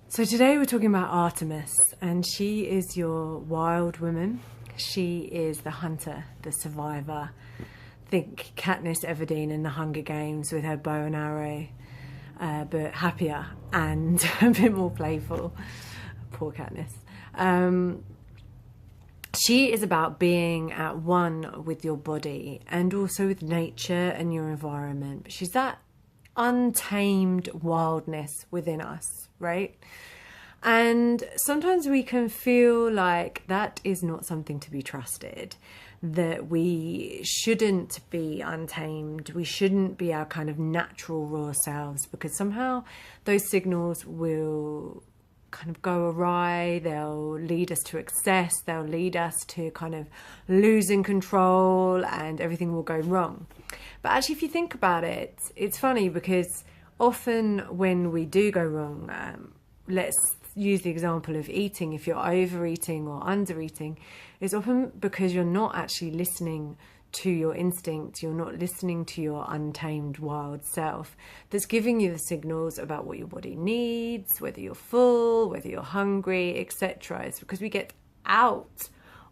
So today we're talking about Artemis, and she is your wild woman. She is the hunter, the survivor. Think Katniss Everdeen in the Hunger Games with her bow and arrow, but happier and a bit more playful. Poor Katniss. She is about being at one with your body and also with nature and your environment. But she's that untamed wildness within us, right? And sometimes we can feel like that is not something to be trusted, that we shouldn't be untamed, we shouldn't be our kind of natural raw selves, because somehow those signals will kind of go awry, they'll lead us to excess, they'll lead us to kind of losing control and everything will go wrong. But actually, if you think about it, it's funny because often when we do go wrong, let's use the example of eating. If you're overeating or undereating, it's often because you're not actually listening to your instinct, you're not listening to your untamed wild self that's giving you the signals about what your body needs, whether you're full, whether you're hungry, etc. It's because we get out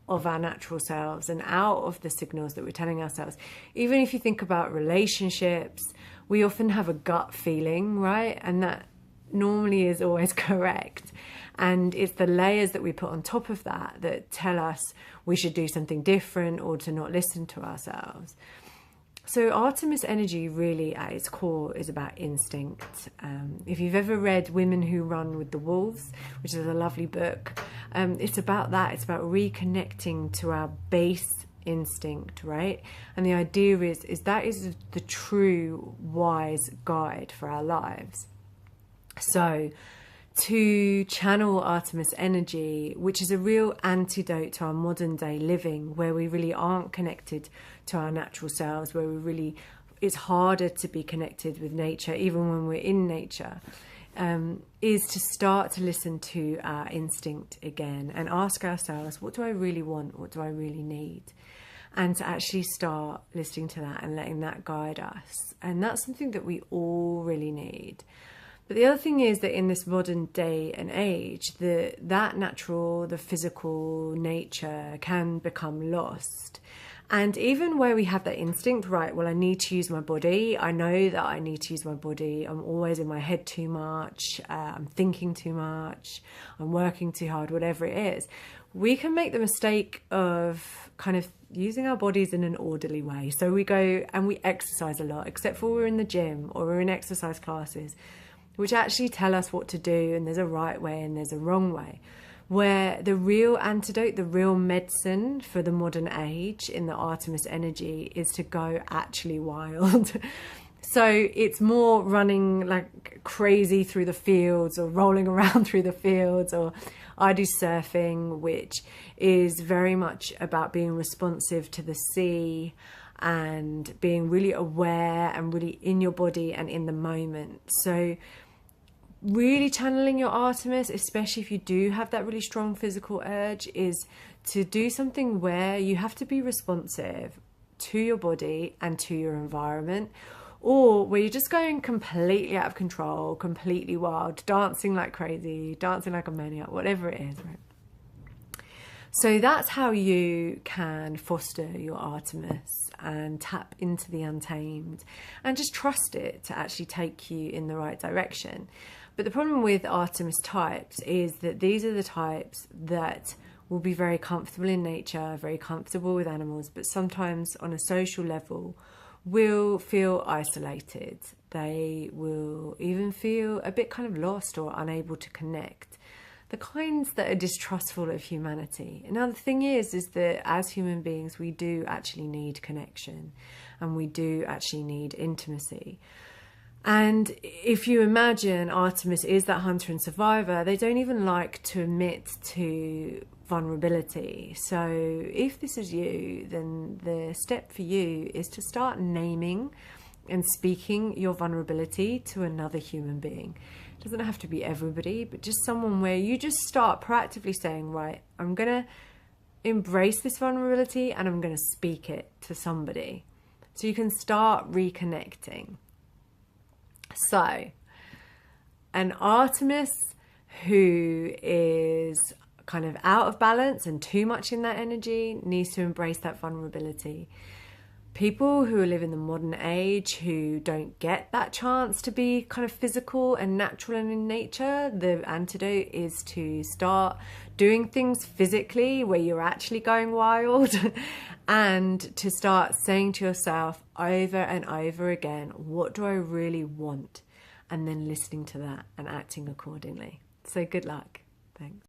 of our natural selves and out of the signals that we're telling ourselves. Even if you think about relationships, we often have a gut feeling, right? And that normally is always correct. And it's the layers that we put on top of that that tell us we should do something different or to not listen to ourselves. So Artemis energy really at its core is about instinct. If you've ever read Women Who Run with the Wolves, which is a lovely book, it's about that. It's about reconnecting to our base instinct, right? And the idea is that is the true wise guide for our lives. So to channel Artemis energy, which is a real antidote to our modern day living, where we really aren't connected to our natural selves, where it's harder to be connected with nature, even when we're in nature, is to start to listen to our instinct again and ask ourselves, what do I really want? What do I really need? And to actually start listening to that and letting that guide us. And that's something that we all really need. But the other thing is that in this modern day and age, that natural, the physical nature can become lost. And even where we have that instinct, right, well, I need to use my body. I know that I need to use my body. I'm always in my head too much. I'm thinking too much. I'm working too hard, whatever it is. We can make the mistake of kind of using our bodies in an orderly way. So we go and we exercise a lot, except for we're in the gym or we're in exercise classes, which actually tell us what to do, and there's a right way and there's a wrong way. Where the real antidote, the real medicine for the modern age in the Artemis energy is to go actually wild. So it's more running like crazy through the fields or rolling around through the fields, or I do surfing, which is very much about being responsive to the sea and being really aware and really in your body and in the moment. So really channeling your Artemis, especially if you do have that really strong physical urge, is to do something where you have to be responsive to your body and to your environment, or where you're just going completely out of control, completely wild, dancing like crazy, dancing like a maniac, whatever it is, right? So that's how you can foster your Artemis and tap into the untamed and just trust it to actually take you in the right direction. But the problem with Artemis types is that these are the types that will be very comfortable in nature, very comfortable with animals, but sometimes on a social level will feel isolated. They will even feel a bit kind of lost or unable to connect. The kinds that are distrustful of humanity. Now the thing is that as human beings, we do actually need connection and we do actually need intimacy. And if you imagine Artemis is that hunter and survivor, they don't even like to admit to vulnerability. So if this is you, then the step for you is to start naming and speaking your vulnerability to another human being. It doesn't have to be everybody, but just someone where you just start proactively saying, right, I'm going to embrace this vulnerability and I'm going to speak it to somebody. So you can start reconnecting. So, an Artemis who is kind of out of balance and too much in that energy needs to embrace that vulnerability. People who live in the modern age who don't get that chance to be kind of physical and natural and in nature, the antidote is to start doing things physically where you're actually going wild and to start saying to yourself over and over again, what do I really want? And then listening to that and acting accordingly. So good luck. Thanks.